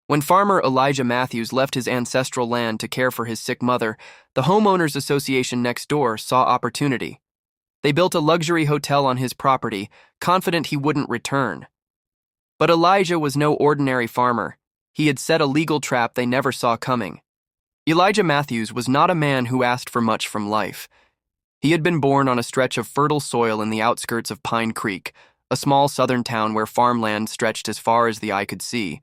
When farmer Elijah Matthews left his ancestral land to care for his sick mother, the homeowners association next door saw opportunity. They built a luxury hotel on his property, confident he wouldn't return. But Elijah was no ordinary farmer. He had set a legal trap they never saw coming. Elijah Matthews was not a man who asked for much from life. He had been born on a stretch of fertile soil in the outskirts of Pine Creek, a small southern town where farmland stretched as far as the eye could see.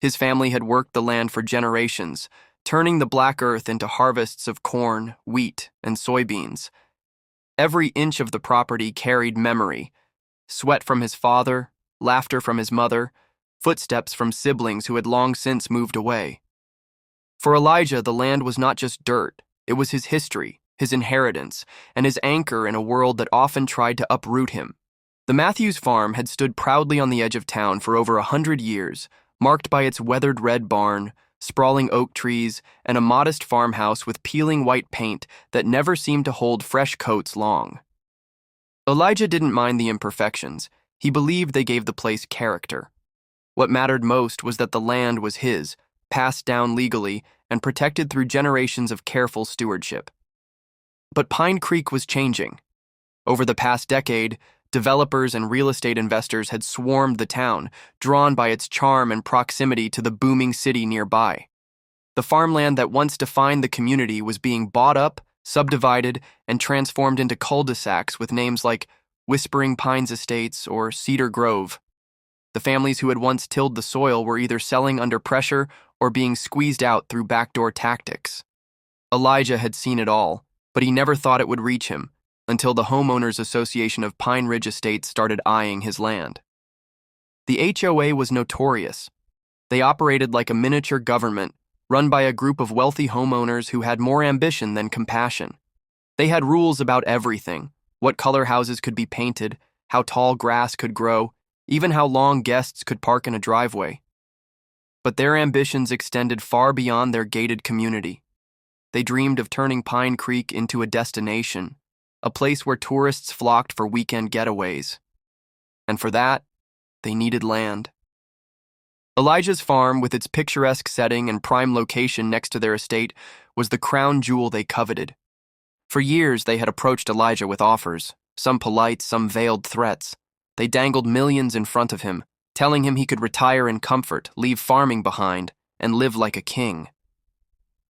His family had worked the land for generations, turning the black earth into harvests of corn, wheat, and soybeans. Every inch of the property carried memory: sweat from his father, laughter from his mother, footsteps from siblings who had long since moved away. For Elijah, the land was not just dirt. It was his history, his inheritance, and his anchor in a world that often tried to uproot him. The Matthews farm had stood proudly on the edge of town for over 100 years, marked by its weathered red barn, sprawling oak trees, and a modest farmhouse with peeling white paint that never seemed to hold fresh coats long. Elijah didn't mind the imperfections. He believed they gave the place character. What mattered most was that the land was his, passed down legally, and protected through generations of careful stewardship. But Pine Creek was changing. Over the past decade, developers and real estate investors had swarmed the town, drawn by its charm and proximity to the booming city nearby. The farmland that once defined the community was being bought up, subdivided, and transformed into cul-de-sacs with names like Whispering Pines Estates or Cedar Grove. The families who had once tilled the soil were either selling under pressure or being squeezed out through backdoor tactics. Elijah had seen it all, but he never thought it would reach him, until the Homeowners Association of Pine Ridge Estates started eyeing his land. The HOA was notorious. They operated like a miniature government, run by a group of wealthy homeowners who had more ambition than compassion. They had rules about everything: what color houses could be painted, how tall grass could grow, even how long guests could park in a driveway. But their ambitions extended far beyond their gated community. They dreamed of turning Pine Creek into a destination, a place where tourists flocked for weekend getaways. And for that, they needed land. Elijah's farm, with its picturesque setting and prime location next to their estate, was the crown jewel they coveted. For years, they had approached Elijah with offers, some polite, some veiled threats. They dangled millions in front of him, telling him he could retire in comfort, leave farming behind, and live like a king.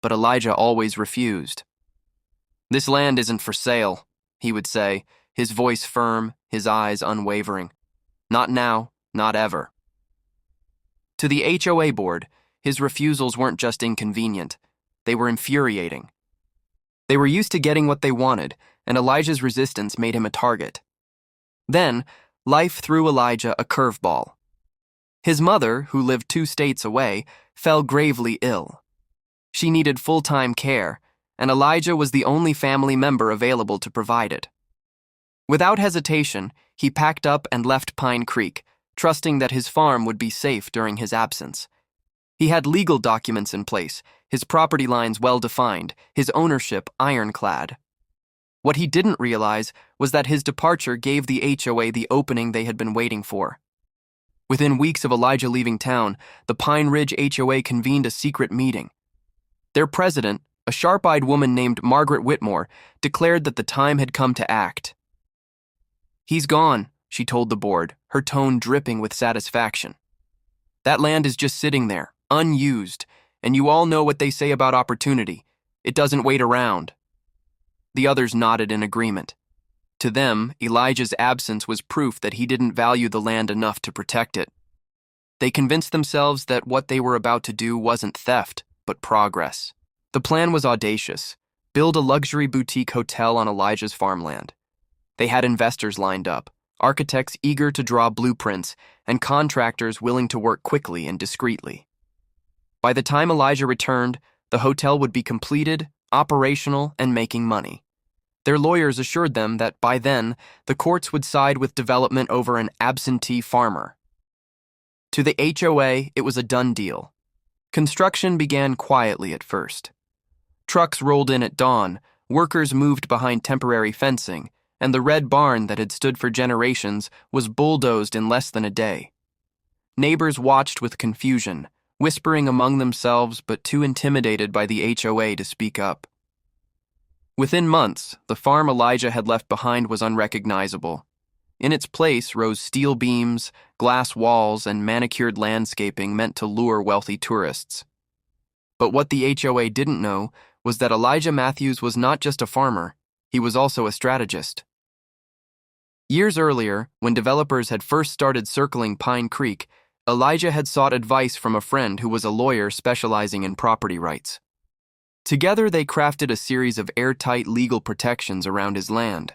But Elijah always refused. "This land isn't for sale," he would say, his voice firm, his eyes unwavering. "Not now, not ever." To the HOA board, his refusals weren't just inconvenient, they were infuriating. They were used to getting what they wanted, and Elijah's resistance made him a target. Then, life threw Elijah a curveball. His mother, who lived 2 states away, fell gravely ill. She needed full-time care, and Elijah was the only family member available to provide it. Without hesitation, he packed up and left Pine Creek, trusting that his farm would be safe during his absence. He had legal documents in place, his property lines well-defined, his ownership ironclad. What he didn't realize was that his departure gave the HOA the opening they had been waiting for. Within weeks of Elijah leaving town, the Pine Ridge HOA convened a secret meeting. Their president, a sharp-eyed woman named Margaret Whitmore, declared that the time had come to act. "He's gone," she told the board, her tone dripping with satisfaction. "That land is just sitting there, unused, and you all know what they say about opportunity. It doesn't wait around." The others nodded in agreement. To them, Elijah's absence was proof that he didn't value the land enough to protect it. They convinced themselves that what they were about to do wasn't theft, but progress. The plan was audacious: build a luxury boutique hotel on Elijah's farmland. They had investors lined up, architects eager to draw blueprints, and contractors willing to work quickly and discreetly. By the time Elijah returned, the hotel would be completed, operational, and making money. Their lawyers assured them that by then, the courts would side with development over an absentee farmer. To the HOA, it was a done deal. Construction began quietly at first. Trucks rolled in at dawn, workers moved behind temporary fencing, and the red barn that had stood for generations was bulldozed in less than a day. Neighbors watched with confusion, whispering among themselves but too intimidated by the HOA to speak up. Within months, the farm Elijah had left behind was unrecognizable. In its place rose steel beams, glass walls, and manicured landscaping meant to lure wealthy tourists. But what the HOA didn't know was that Elijah Matthews was not just a farmer, he was also a strategist. Years earlier, when developers had first started circling Pine Creek, Elijah had sought advice from a friend who was a lawyer specializing in property rights. Together, they crafted a series of airtight legal protections around his land.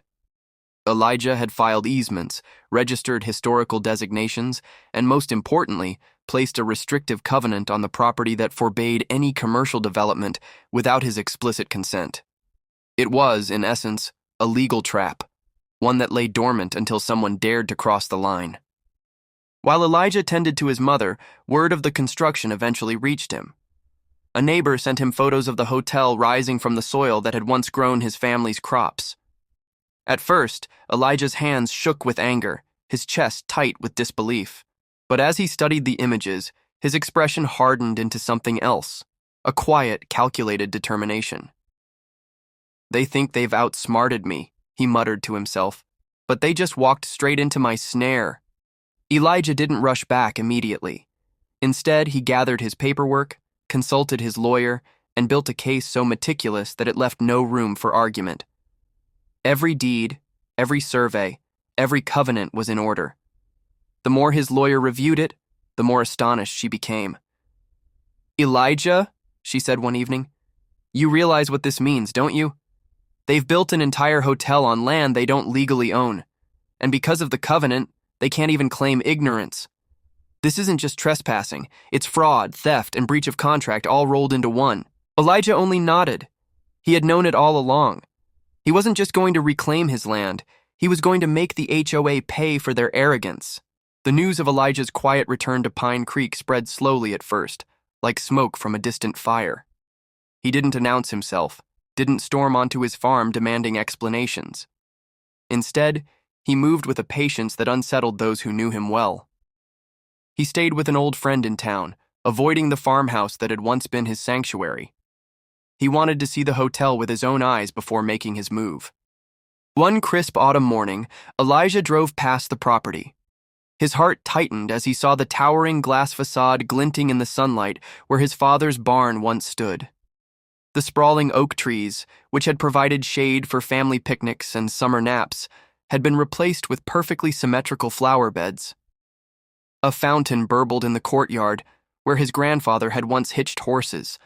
Elijah had filed easements, registered historical designations, and most importantly, placed a restrictive covenant on the property that forbade any commercial development without his explicit consent. It was, in essence, a legal trap, one that lay dormant until someone dared to cross the line. While Elijah tended to his mother, word of the construction eventually reached him. A neighbor sent him photos of the hotel rising from the soil that had once grown his family's crops. At first, Elijah's hands shook with anger, his chest tight with disbelief. But as he studied the images, his expression hardened into something else, a quiet, calculated determination. "They think they've outsmarted me," he muttered to himself, "but they just walked straight into my snare." Elijah didn't rush back immediately. Instead, he gathered his paperwork, consulted his lawyer, and built a case so meticulous that it left no room for argument. Every deed, every survey, every covenant was in order. The more his lawyer reviewed it, the more astonished she became. "Elijah," she said one evening, "you realize what this means, don't you? They've built an entire hotel on land they don't legally own, and because of the covenant, they can't even claim ignorance. This isn't just trespassing, it's fraud, theft, and breach of contract all rolled into one." Elijah only nodded. He had known it all along. He wasn't just going to reclaim his land, he was going to make the HOA pay for their arrogance. The news of Elijah's quiet return to Pine Creek spread slowly at first, like smoke from a distant fire. He didn't announce himself, didn't storm onto his farm demanding explanations. Instead, he moved with a patience that unsettled those who knew him well. He stayed with an old friend in town, avoiding the farmhouse that had once been his sanctuary. He wanted to see the hotel with his own eyes before making his move. One crisp autumn morning, Elijah drove past the property. His heart tightened as he saw the towering glass facade glinting in the sunlight where his father's barn once stood. The sprawling oak trees, which had provided shade for family picnics and summer naps, had been replaced with perfectly symmetrical flower beds. A fountain burbled in the courtyard, where his grandfather had once hitched horses.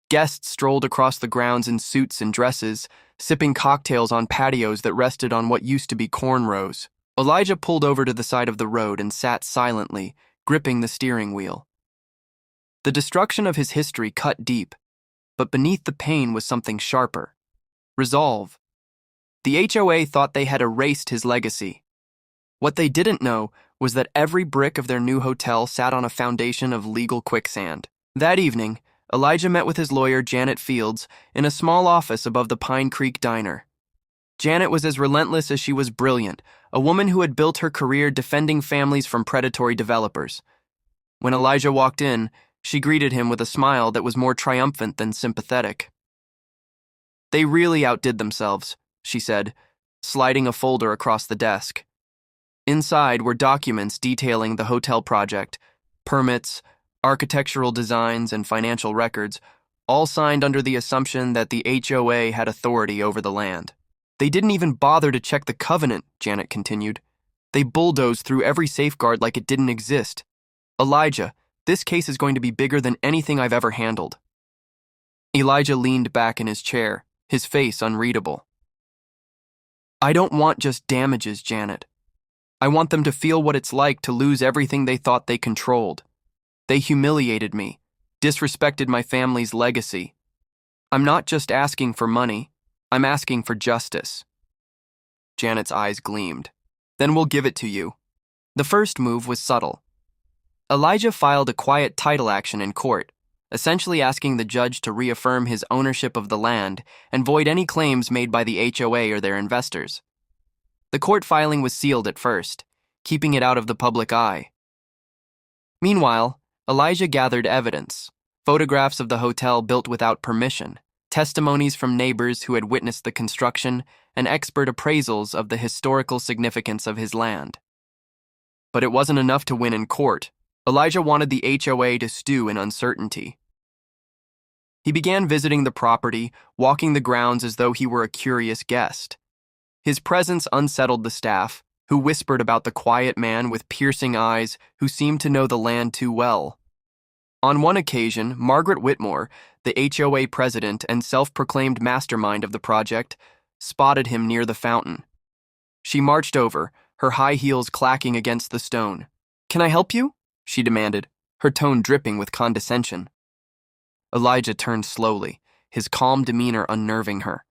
Guests strolled across the grounds in suits and dresses, sipping cocktails on patios that rested on what used to be cornrows. Elijah pulled over to the side of the road and sat silently, gripping the steering wheel. The destruction of his history cut deep, but beneath the pain was something sharper: resolve. The HOA thought they had erased his legacy. What they didn't know was that every brick of their new hotel sat on a foundation of legal quicksand. That evening, Elijah met with his lawyer, Janet Fields, in a small office above the Pine Creek Diner. Janet was as relentless as she was brilliant, a woman who had built her career defending families from predatory developers. When Elijah walked in, she greeted him with a smile that was more triumphant than sympathetic. "They really outdid themselves," she said, sliding a folder across the desk. Inside were documents detailing the hotel project, permits, architectural designs, and financial records, all signed under the assumption that the HOA had authority over the land. "They didn't even bother to check the covenant," Janet continued. "They bulldozed through every safeguard like it didn't exist. Elijah, this case is going to be bigger than anything I've ever handled." Elijah leaned back in his chair, his face unreadable. "I don't want just damages, Janet. I want them to feel what it's like to lose everything they thought they controlled. They humiliated me, disrespected my family's legacy. I'm not just asking for money, I'm asking for justice." Janet's eyes gleamed. "Then we'll give it to you." The first move was subtle. Elijah filed a quiet title action in court, essentially asking the judge to reaffirm his ownership of the land and void any claims made by the HOA or their investors. The court filing was sealed at first, keeping it out of the public eye. Meanwhile, Elijah gathered evidence: photographs of the hotel built without permission, testimonies from neighbors who had witnessed the construction, and expert appraisals of the historical significance of his land. But it wasn't enough to win in court. Elijah wanted the HOA to stew in uncertainty. He began visiting the property, walking the grounds as though he were a curious guest. His presence unsettled the staff, who whispered about the quiet man with piercing eyes who seemed to know the land too well. On one occasion, Margaret Whitmore, the HOA president and self-proclaimed mastermind of the project, spotted him near the fountain. She marched over, her high heels clacking against the stone. "Can I help you?" she demanded, her tone dripping with condescension. Elijah turned slowly, his calm demeanor unnerving her.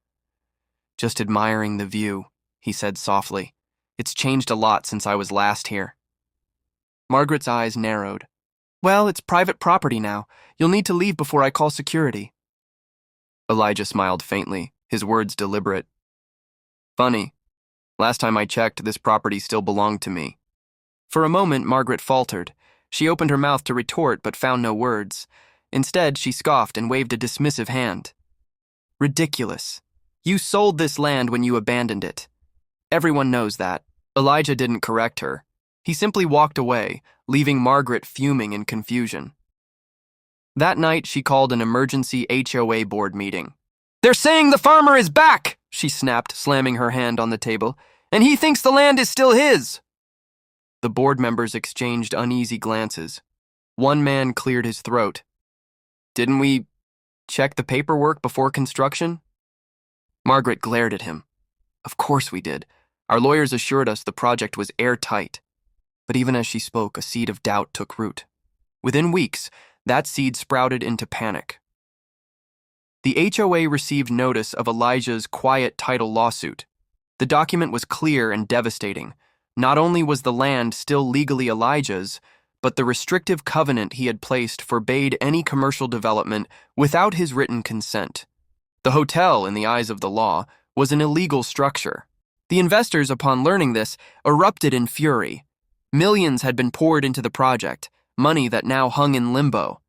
"Just admiring the view," he said softly. "It's changed a lot since I was last here." Margaret's eyes narrowed. "Well, it's private property now. You'll need to leave before I call security." Elijah smiled faintly, his words deliberate. "Funny. Last time I checked, this property still belonged to me." For a moment, Margaret faltered. She opened her mouth to retort but found no words. Instead, she scoffed and waved a dismissive hand. "Ridiculous. You sold this land when you abandoned it. Everyone knows that." Elijah didn't correct her. He simply walked away, leaving Margaret fuming in confusion. That night, she called an emergency HOA board meeting. "They're saying the farmer is back," she snapped, slamming her hand on the table, "and he thinks the land is still his." The board members exchanged uneasy glances. One man cleared his throat. "Didn't we check the paperwork before construction?" Margaret glared at him. "Of course we did. Our lawyers assured us the project was airtight." But even as she spoke, a seed of doubt took root. Within weeks, that seed sprouted into panic. The HOA received notice of Elijah's quiet title lawsuit. The document was clear and devastating. Not only was the land still legally Elijah's, but the restrictive covenant he had placed forbade any commercial development without his written consent. The hotel, in the eyes of the law, was an illegal structure. The investors, upon learning this, erupted in fury. Millions had been poured into the project, money that now hung in limbo.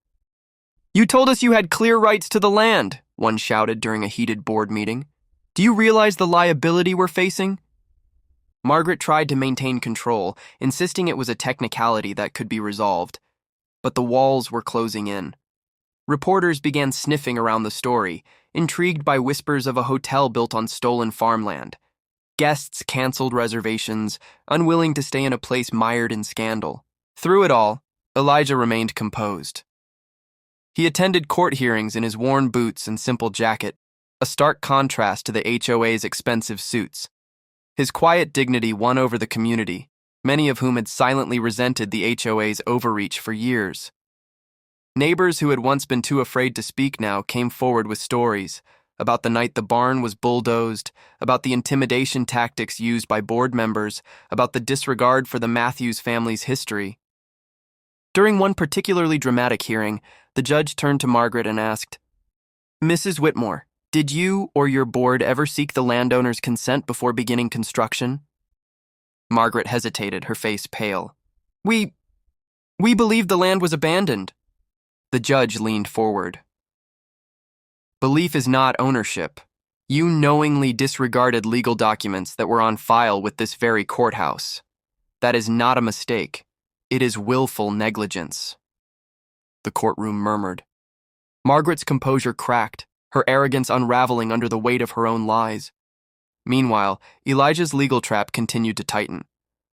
"You told us you had clear rights to the land," one shouted during a heated board meeting. "Do you realize the liability we're facing?" Margaret tried to maintain control, insisting it was a technicality that could be resolved. But the walls were closing in. Reporters began sniffing around the story, intrigued by whispers of a hotel built on stolen farmland. Guests canceled reservations, unwilling to stay in a place mired in scandal. Through it all, Elijah remained composed. He attended court hearings in his worn boots and simple jacket, a stark contrast to the HOA's expensive suits. His quiet dignity won over the community, many of whom had silently resented the HOA's overreach for years. Neighbors who had once been too afraid to speak now came forward with stories about the night the barn was bulldozed, about the intimidation tactics used by board members, about the disregard for the Matthews family's history. During one particularly dramatic hearing, the judge turned to Margaret and asked, "Mrs. Whitmore, did you or your board ever seek the landowner's consent before beginning construction?" Margaret hesitated, her face pale. We believed the land was abandoned." The judge leaned forward. "Belief is not ownership. You knowingly disregarded legal documents that were on file with this very courthouse. That is not a mistake. It is willful negligence." The courtroom murmured. Margaret's composure cracked, her arrogance unraveling under the weight of her own lies. Meanwhile, Elijah's legal trap continued to tighten.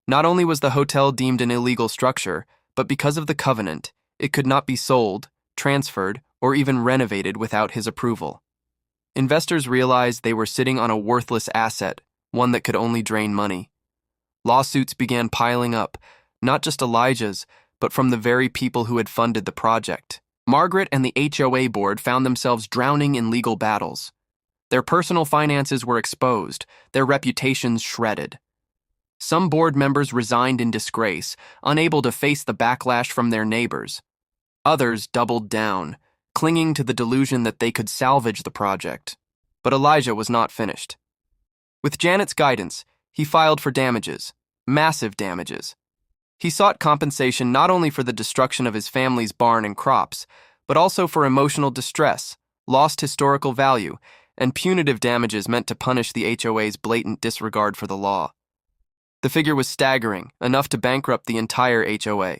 Not only was the hotel deemed an illegal structure, but because of the covenant, it could not be sold, transferred, or even renovated without his approval. Investors realized they were sitting on a worthless asset, one that could only drain money. Lawsuits began piling up, not just Elijah's, but from the very people who had funded the project. Margaret and the HOA board found themselves drowning in legal battles. Their personal finances were exposed, their reputations shredded. Some board members resigned in disgrace, unable to face the backlash from their neighbors. Others doubled down, clinging to the delusion that they could salvage the project. But Elijah was not finished. With Janet's guidance, he filed for damages, massive damages. He sought compensation not only for the destruction of his family's barn and crops, but also for emotional distress, lost historical value, and punitive damages meant to punish the HOA's blatant disregard for the law. The figure was staggering, enough to bankrupt the entire HOA.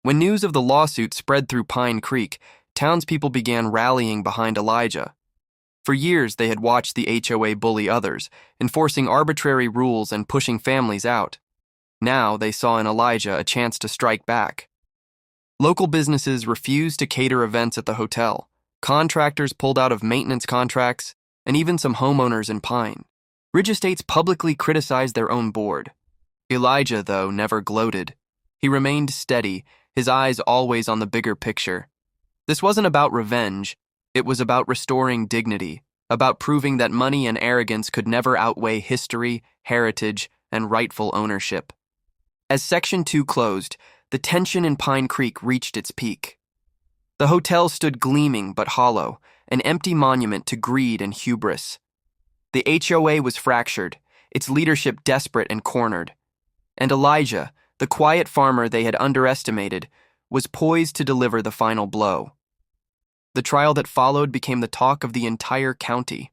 When news of the lawsuit spread through Pine Creek, townspeople began rallying behind Elijah. For years, they had watched the HOA bully others, enforcing arbitrary rules and pushing families out. Now, they saw in Elijah a chance to strike back. Local businesses refused to cater events at the hotel. Contractors pulled out of maintenance contracts, and even some homeowners in Pine Ridge Estates publicly criticized their own board. Elijah, though, never gloated. He remained steady, his eyes always on the bigger picture. This wasn't about revenge. It was about restoring dignity, about proving that money and arrogance could never outweigh history, heritage, and rightful ownership. As Section 2 closed, the tension in Pine Creek reached its peak. The hotel stood gleaming but hollow, an empty monument to greed and hubris. The HOA was fractured, its leadership desperate and cornered. And Elijah, the quiet farmer they had underestimated, was poised to deliver the final blow. The trial that followed became the talk of the entire county.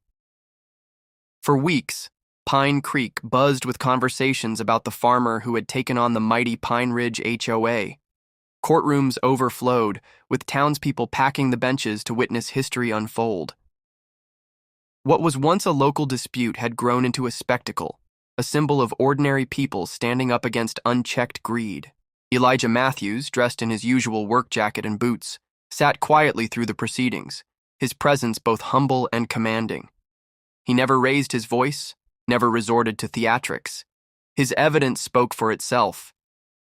For weeks, Pine Creek buzzed with conversations about the farmer who had taken on the mighty Pine Ridge HOA. Courtrooms overflowed, with townspeople packing the benches to witness history unfold. What was once a local dispute had grown into a spectacle, a symbol of ordinary people standing up against unchecked greed. Elijah Matthews, dressed in his usual work jacket and boots, sat quietly through the proceedings, his presence both humble and commanding. He never raised his voice, never resorted to theatrics. His evidence spoke for itself.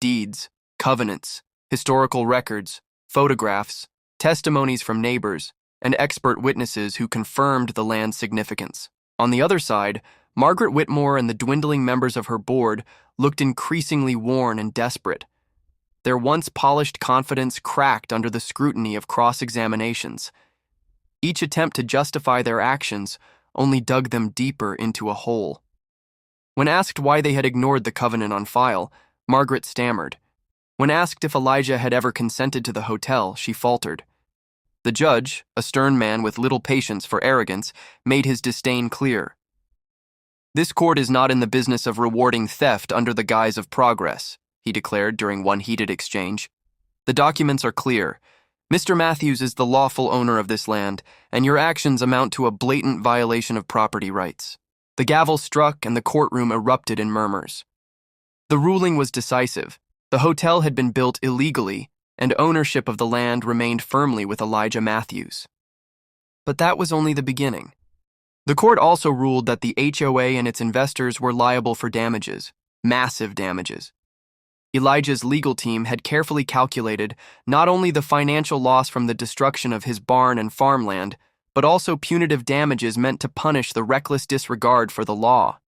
Deeds, covenants, historical records, photographs, testimonies from neighbors, and expert witnesses who confirmed the land's significance. On the other side, Margaret Whitmore and the dwindling members of her board looked increasingly worn and desperate. Their once polished confidence cracked under the scrutiny of cross-examinations. Each attempt to justify their actions only dug them deeper into a hole. When asked why they had ignored the covenant on file, Margaret stammered. When asked if Elijah had ever consented to the hotel, she faltered. The judge, a stern man with little patience for arrogance, made his disdain clear. "This court is not in the business of rewarding theft under the guise of progress," he declared during one heated exchange. "The documents are clear. Mr. Matthews is the lawful owner of this land, and your actions amount to a blatant violation of property rights." The gavel struck and the courtroom erupted in murmurs. The ruling was decisive. The hotel had been built illegally, and ownership of the land remained firmly with Elijah Matthews. But that was only the beginning. The court also ruled that the HOA and its investors were liable for damages, massive damages. Elijah's legal team had carefully calculated not only the financial loss from the destruction of his barn and farmland, but also punitive damages meant to punish the reckless disregard for the law.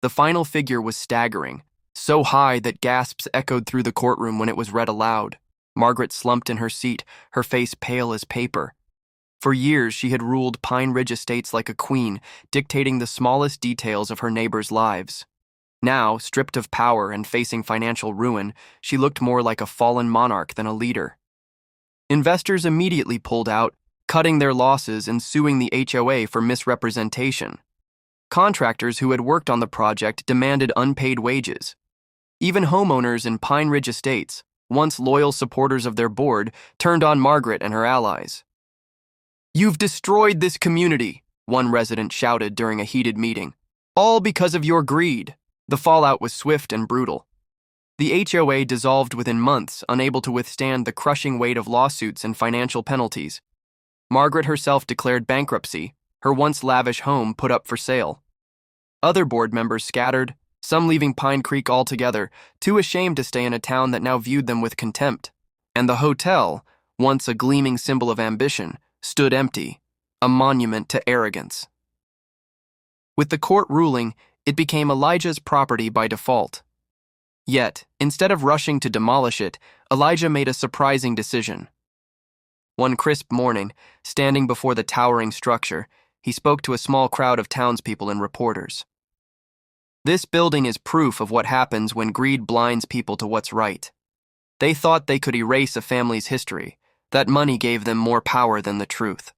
The final figure was staggering, so high that gasps echoed through the courtroom when it was read aloud. Margaret slumped in her seat, her face pale as paper. For years, she had ruled Pine Ridge Estates like a queen, dictating the smallest details of her neighbors' lives. Now, stripped of power and facing financial ruin, she looked more like a fallen monarch than a leader. Investors immediately pulled out, cutting their losses and suing the HOA for misrepresentation. Contractors who had worked on the project demanded unpaid wages. Even homeowners in Pine Ridge Estates, once loyal supporters of their board, turned on Margaret and her allies. "You've destroyed this community," one resident shouted during a heated meeting. "All because of your greed." The fallout was swift and brutal. The HOA dissolved within months, unable to withstand the crushing weight of lawsuits and financial penalties. Margaret herself declared bankruptcy, her once lavish home put up for sale. Other board members scattered, some leaving Pine Creek altogether, too ashamed to stay in a town that now viewed them with contempt. And the hotel, once a gleaming symbol of ambition, stood empty, a monument to arrogance. With the court ruling, it became Elijah's property by default. Yet, instead of rushing to demolish it, Elijah made a surprising decision. One crisp morning, standing before the towering structure, he spoke to a small crowd of townspeople and reporters. This building is proof of what happens when greed blinds people to what's right. They thought they could erase a family's history, that money gave them more power than the truth.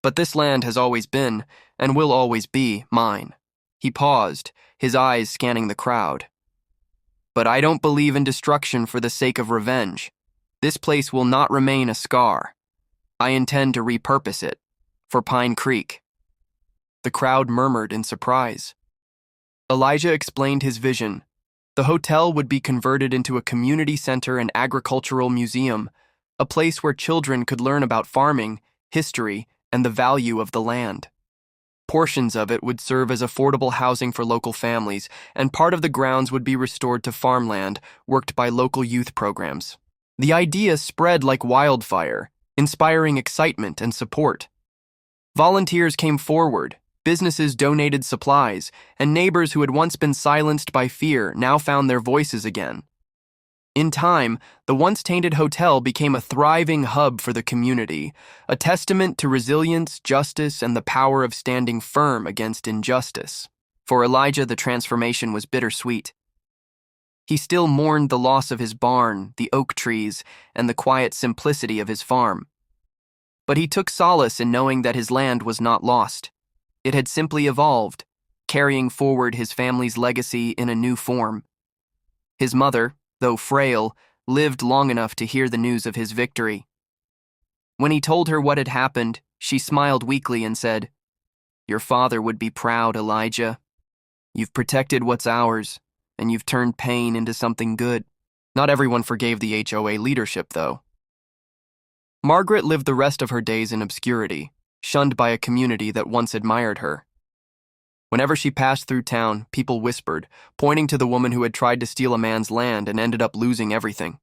But this land has always been, and will always be, mine. He paused, his eyes scanning the crowd. But I don't believe in destruction for the sake of revenge. This place will not remain a scar. I intend to repurpose it, for Pine Creek. The crowd murmured in surprise. Elijah explained his vision. The hotel would be converted into a community center and agricultural museum, a place where children could learn about farming, history, and the value of the land. Portions of it would serve as affordable housing for local families, and part of the grounds would be restored to farmland, worked by local youth programs. The idea spread like wildfire, inspiring excitement and support. Volunteers came forward, businesses donated supplies, and neighbors who had once been silenced by fear now found their voices again. In time, the once-tainted hotel became a thriving hub for the community, a testament to resilience, justice, and the power of standing firm against injustice. For Elijah, the transformation was bittersweet. He still mourned the loss of his barn, the oak trees, and the quiet simplicity of his farm. But he took solace in knowing that his land was not lost. It had simply evolved, carrying forward his family's legacy in a new form. His mother, though frail, lived long enough to hear the news of his victory. When he told her what had happened, she smiled weakly and said, "Your father would be proud, Elijah. You've protected what's ours, and you've turned pain into something good." Not everyone forgave the HOA leadership, though. Margaret lived the rest of her days in obscurity, shunned by a community that once admired her. Whenever she passed through town, people whispered, pointing to the woman who had tried to steal a man's land and ended up losing everything.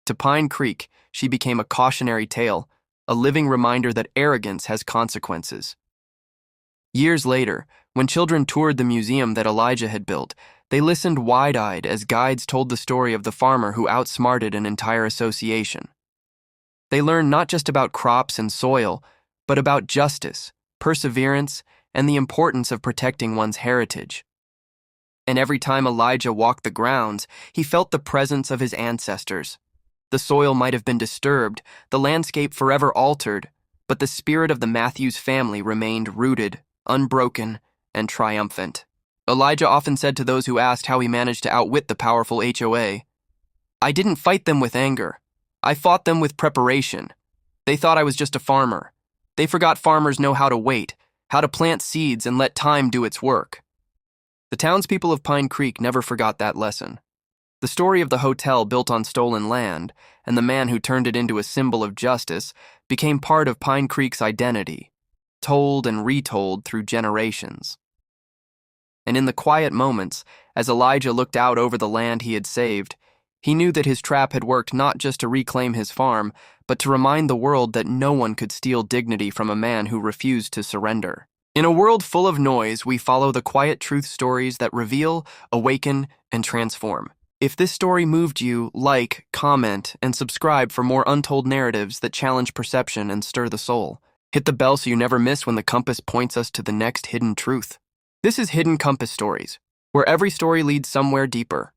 To Pine Creek, she became a cautionary tale, a living reminder that arrogance has consequences. Years later, when children toured the museum that Elijah had built, they listened wide-eyed as guides told the story of the farmer who outsmarted an entire association. They learned not just about crops and soil, but about justice, perseverance, and the importance of protecting one's heritage. And every time Elijah walked the grounds, he felt the presence of his ancestors. The soil might have been disturbed, the landscape forever altered, but the spirit of the Matthews family remained rooted, unbroken, and triumphant. Elijah often said to those who asked how he managed to outwit the powerful HOA, "I didn't fight them with anger. I fought them with preparation. They thought I was just a farmer. They forgot farmers know how to wait, how to plant seeds and let time do its work." The townspeople of Pine Creek never forgot that lesson. The story of the hotel built on stolen land, and the man who turned it into a symbol of justice, became part of Pine Creek's identity, told and retold through generations. And in the quiet moments, as Elijah looked out over the land he had saved, he knew that his trap had worked not just to reclaim his farm, but to remind the world that no one could steal dignity from a man who refused to surrender. In a world full of noise, we follow the quiet truth stories that reveal, awaken, and transform. If this story moved you, like, comment, and subscribe for more untold narratives that challenge perception and stir the soul. Hit the bell so you never miss when the compass points us to the next hidden truth. This is Hidden Compass Stories, where every story leads somewhere deeper.